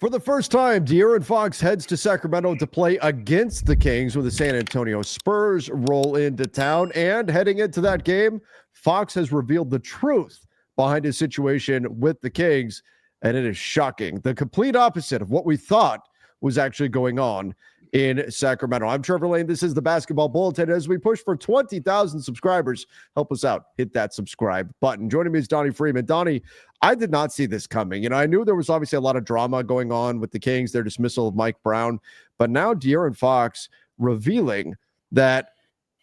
For the first time, De'Aaron Fox heads to Sacramento to play against the Kings when the San Antonio Spurs roll into town. And heading into that game, Fox has revealed the truth behind his situation with the Kings, and it is shocking. The complete opposite of what we thought was actually going on in Sacramento. I'm Trevor Lane. This is the Basketball Bulletin. As we push for 20,000 subscribers, help us out. Hit that subscribe button. Joining me is Donnie Freeman. Donnie, I did not see this coming. I knew there was obviously a lot of drama going on with the Kings, their dismissal of Mike Brown, but now De'Aaron Fox revealing that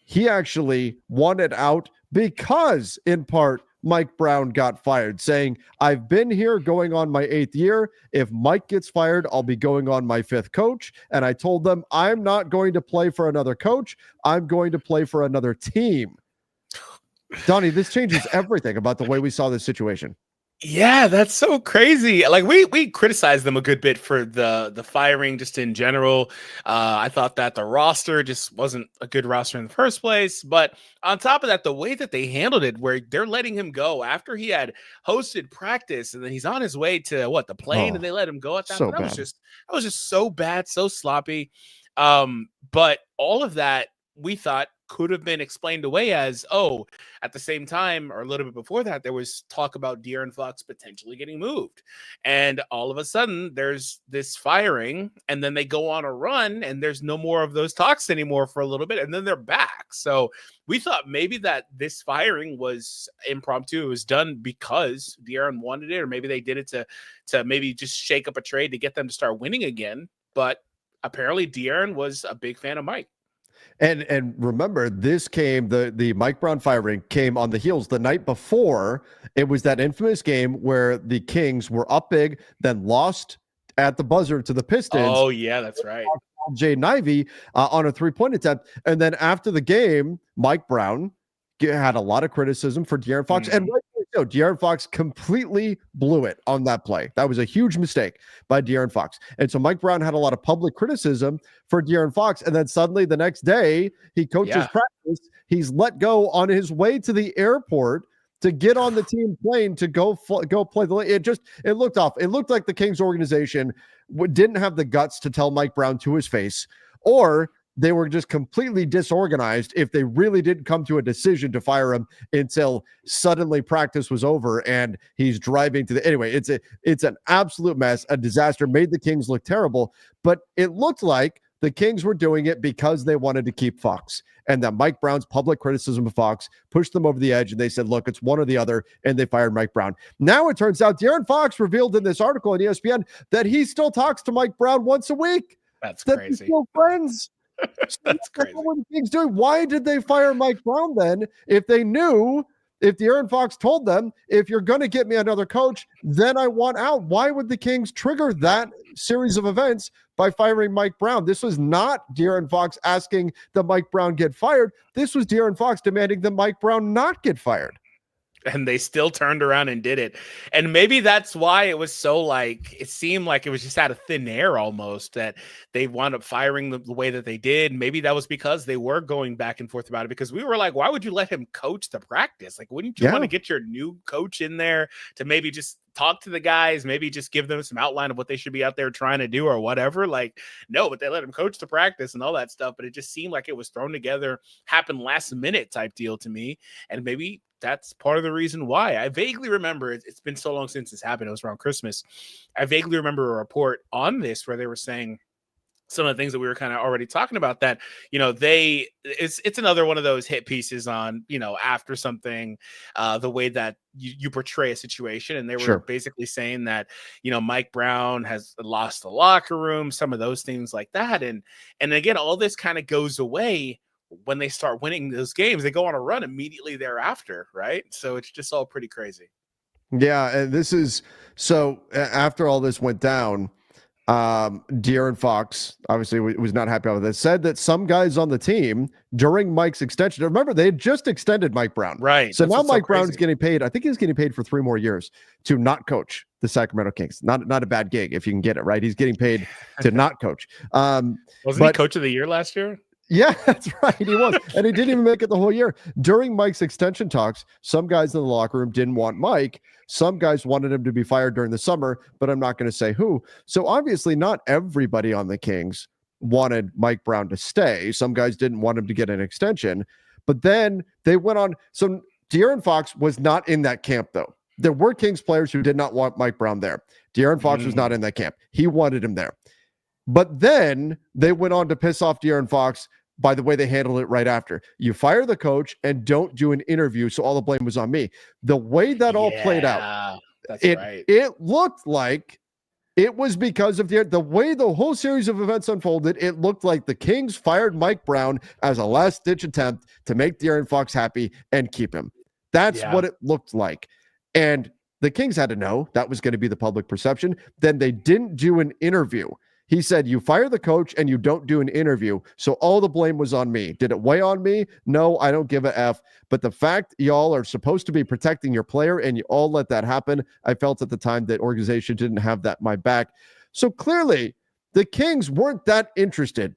he actually wanted out because, in part, Mike Brown got fired, saying, I've been here going on my 8th year. If Mike gets fired, I'll be going on my 5th coach. And I told them, I'm not going to play for another coach. I'm going to play for another team. Donnie, this changes everything about the way we saw this situation. Yeah, that's so crazy. Like we criticized them a good bit for the firing just in general. I thought that the roster just wasn't a good roster in the first place. But on top of that, the way that they handled it, where they're letting him go after he had hosted practice, and then he's on his way to the plane, and they let him go at that. So that was just so bad, so sloppy. But all of that we thought could have been explained away as, at the same time, or a little bit before that, there was talk about De'Aaron Fox potentially getting moved. And all of a sudden, there's this firing, and then they go on a run, and there's no more of those talks anymore for a little bit, and then they're back. So we thought maybe that this firing was impromptu. It was done because De'Aaron wanted it, or maybe they did it to maybe just shake up a trade to get them to start winning again. But apparently De'Aaron was a big fan of Mike. And remember, this came, the Mike Brown firing came on the heels the night before. It was that infamous game where the Kings were up big, then lost at the buzzer to the Pistons. Oh, yeah, that's right. Jaden Ivey on a three-point attempt. And then after the game, Mike Brown had a lot of criticism for De'Aaron Fox. And so De'Aaron Fox completely blew it on that play. That was a huge mistake by De'Aaron Fox. And so Mike Brown had a lot of public criticism for De'Aaron Fox. And then suddenly the next day, he coaches practice. He's let go on his way to the airport to get on the team plane to go play the. It looked off. It looked like the Kings organization didn't have the guts to tell Mike Brown to his face, or they were just completely disorganized if they really didn't come to a decision to fire him until suddenly practice was over and he's driving to the. Anyway, it's an absolute mess, a disaster, made the Kings look terrible, but it looked like the Kings were doing it because they wanted to keep Fox, and that Mike Brown's public criticism of Fox pushed them over the edge, and they said, look, it's one or the other, and they fired Mike Brown. Now it turns out De'Aaron Fox revealed in this article on ESPN that he still talks to Mike Brown once a week. That's crazy. They're still friends. That's crazy. What the Kings doing? Why did they fire Mike Brown then if they knew, if De'Aaron Fox told them, if you're going to get me another coach, then I want out? Why would the Kings trigger that series of events by firing Mike Brown? This was not De'Aaron Fox asking that Mike Brown get fired. This was De'Aaron Fox demanding that Mike Brown not get fired. And they still turned around and did it. And maybe that's why it was so it seemed like it was just out of thin air almost that they wound up firing the way that they did. Maybe that was because they were going back and forth about it, because we were like, why would you let him coach the practice? Like, wouldn't you want to get your new coach in there to maybe just talk to the guys, maybe just give them some outline of what they should be out there trying to do or whatever? Like, no, but they let him coach the practice and all that stuff. But it just seemed like it was thrown together, happened last minute type deal to me. And maybe that's part of the reason why. I vaguely remember, it's been so long since this happened, it was around Christmas. I vaguely remember a report on this where they were saying some of the things that we were kind of already talking about, that, it's another one of those hit pieces on, after something, the way that you portray a situation. And they were basically saying that, Mike Brown has lost the locker room, some of those things like that. And again, all this kind of goes away when they start winning those games. They go on a run immediately thereafter, right? So it's just all pretty crazy. Yeah, and this is so after all this went down, De'Aaron Fox obviously was not happy with this. Said that some guys on the team during Mike's extension, remember they had just extended Mike Brown, right? So now Mike Brown is getting paid. I think he's getting paid for 3 more years to not coach the Sacramento Kings. Not a bad gig if you can get it right. He's getting paid to not coach. Wasn't he coach of the year last year? Yeah, that's right. He was. And he didn't even make it the whole year. During Mike's extension talks, some guys in the locker room didn't want Mike. Some guys wanted him to be fired during the summer, but I'm not going to say who. So obviously, not everybody on the Kings wanted Mike Brown to stay. Some guys didn't want him to get an extension. But then they went on. So De'Aaron Fox was not in that camp, though. There were Kings players who did not want Mike Brown there. De'Aaron Fox was not in that camp. He wanted him there. But then they went on to piss off De'Aaron Fox by the way they handled it right after. You fire the coach and don't do an interview, so all the blame was on me. The way that all played out, it looked like it was because of the way the whole series of events unfolded. It looked like the Kings fired Mike Brown as a last-ditch attempt to make De'Aaron Fox happy and keep him. That's what it looked like. And the Kings had to know that was going to be the public perception. Then they didn't do an interview. He said, you fire the coach and you don't do an interview. So all the blame was on me. Did it weigh on me? No, I don't give a F. But the fact y'all are supposed to be protecting your player and you all let that happen, I felt at the time that organization didn't have that my back. So clearly, the Kings weren't that interested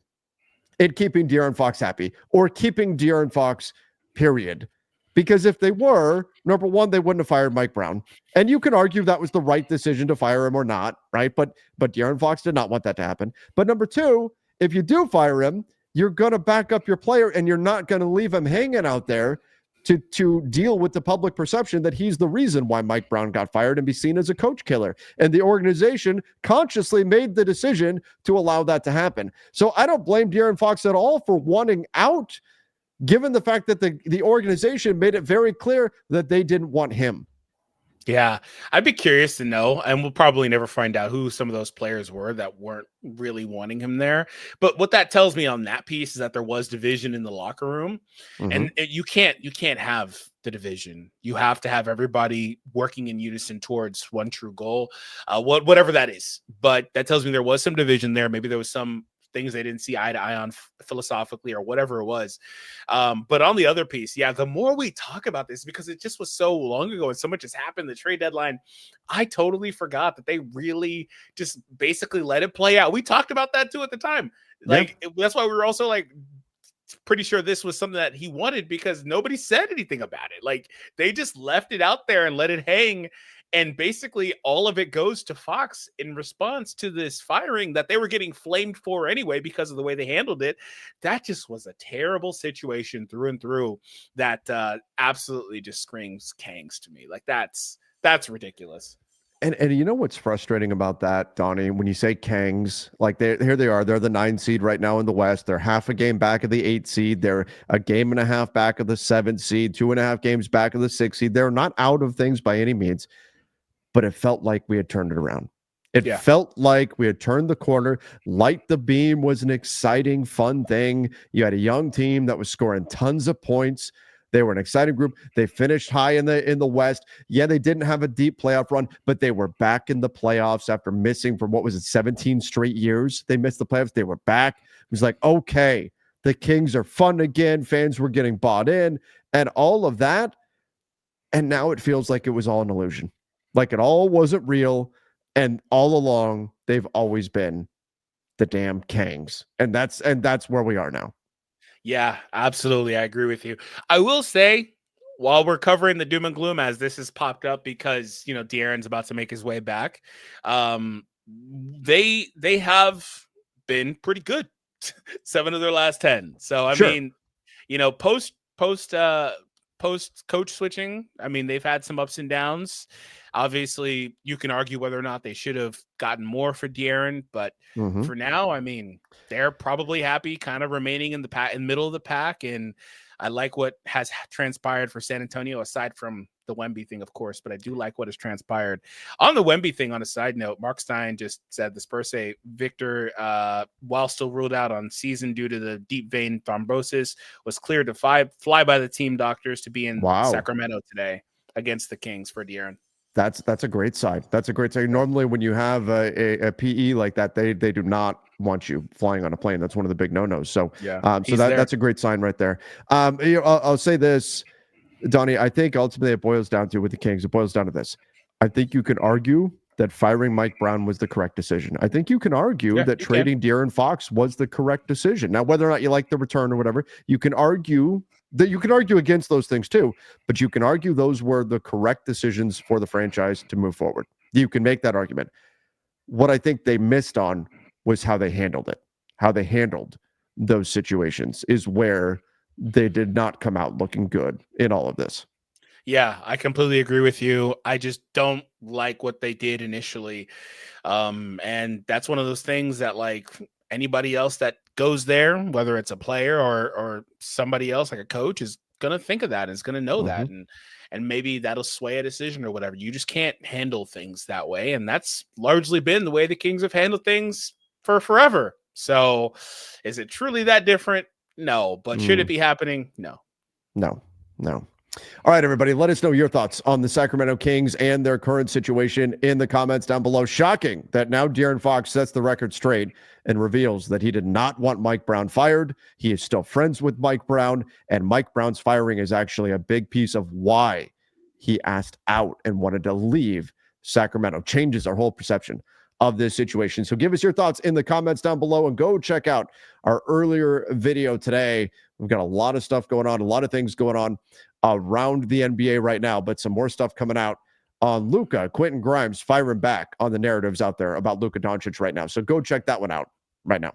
in keeping De'Aaron Fox happy or keeping De'Aaron Fox, period. Because if they were, number one, they wouldn't have fired Mike Brown. And you can argue that was the right decision to fire him or not, right? But De'Aaron Fox did not want that to happen. But number two, if you do fire him, you're going to back up your player and you're not going to leave him hanging out there to deal with the public perception that he's the reason why Mike Brown got fired and be seen as a coach killer. And the organization consciously made the decision to allow that to happen. So I don't blame De'Aaron Fox at all for wanting out, given the fact that the organization made it very clear that they didn't want him. Yeah, I'd be curious to know, and we'll probably never find out who some of those players were that weren't really wanting him there. But what that tells me on that piece is that there was division in the locker room, and you can't have the division. You have to have everybody working in unison towards one true goal, whatever that is. But that tells me there was some division there. Maybe there was some things they didn't see eye to eye on philosophically or whatever it was. But on the other piece, the more we talk about this, because it just was so long ago and so much has happened, the trade deadline, I totally forgot that they really just basically let it play out. We talked about that too at the time. That's why we were also like pretty sure this was something that he wanted, because nobody said anything about it. Like, they just left it out there and let it hang. And basically all of it goes to Fox in response to this firing that they were getting flamed for anyway because of the way they handled it. That just was a terrible situation through and through that absolutely just screams Kangs to me. Like, that's ridiculous. And you know what's frustrating about that, Donnie? When you say Kangs, like here they are. They're the 9 seed right now in the West. They're half a game back of the 8 seed. They're a game and a half back of the 7 seed, 2.5 games back of the 6 seed. They're not out of things by any means. But it felt like we had turned it around. It felt like we had turned the corner. Light the Beam was an exciting, fun thing. You had a young team that was scoring tons of points. They were an exciting group. They finished high in the West. Yeah, they didn't have a deep playoff run, but they were back in the playoffs after missing for 17 straight years. They missed the playoffs. They were back. It was like, okay, the Kings are fun again. Fans were getting bought in and all of that. And now it feels like it was all an illusion. Like it all wasn't real, and all along they've always been the damn Kangs, and that's where we are now. Yeah, absolutely, I agree with you. I will say, while we're covering the doom and gloom as this has popped up, because De'Aaron's about to make his way back, they have been pretty good. 7 of their last 10. So I mean, post coach switching, I mean, they've had some ups and downs. Obviously, you can argue whether or not they should have gotten more for De'Aaron, but for now, I mean, they're probably happy kind of remaining in the middle of the pack. And I like what has transpired for San Antonio, aside from the Wemby thing, of course, but I do like what has transpired. On the Wemby thing, on a side note, Mark Stein just said the Spurs say Victor, while still ruled out on season due to the deep vein thrombosis, was cleared to fly by the team doctors to be in Sacramento today against the Kings for De'Aaron. That's a great side. That's a great side. Normally, when you have a PE like that, they do not want you flying on a plane. That's one of the big no-nos. So, that's a great sign right there. I'll say this, Donnie. I think ultimately it boils down to with the Kings. It boils down to this. I think you can argue that firing Mike Brown was the correct decision. I think you can argue that trading De'Aaron Fox was the correct decision. Now, whether or not you like the return or whatever, you can argue against those things too, but you can argue those were the correct decisions for the franchise to move forward. You can make that argument. What I think they missed on was how they handled it. How they handled those situations is where they did not come out looking good in all of this. Yeah, I completely agree with you. I just don't like what they did initially. And that's one of those things that, like, anybody else that goes there, whether it's a player or somebody else like a coach, is gonna think of that and is gonna know that, and maybe that'll sway a decision or whatever. You just can't handle things that way, and that's largely been the way the Kings have handled things for forever. So, is it truly that different? No, but should it be happening? No. All right, everybody, let us know your thoughts on the Sacramento Kings and their current situation in the comments down below. Shocking that now De'Aaron Fox sets the record straight and reveals that he did not want Mike Brown fired. He is still friends with Mike Brown, and Mike Brown's firing is actually a big piece of why he asked out and wanted to leave Sacramento. Changes our whole perception of this situation. So give us your thoughts in the comments down below, and go check out our earlier video today. We've got a lot of stuff going on, a lot of things going on around the NBA right now, but some more stuff coming out on Luka. Quentin Grimes firing back on the narratives out there about Luka Doncic right now. So go check that one out right now.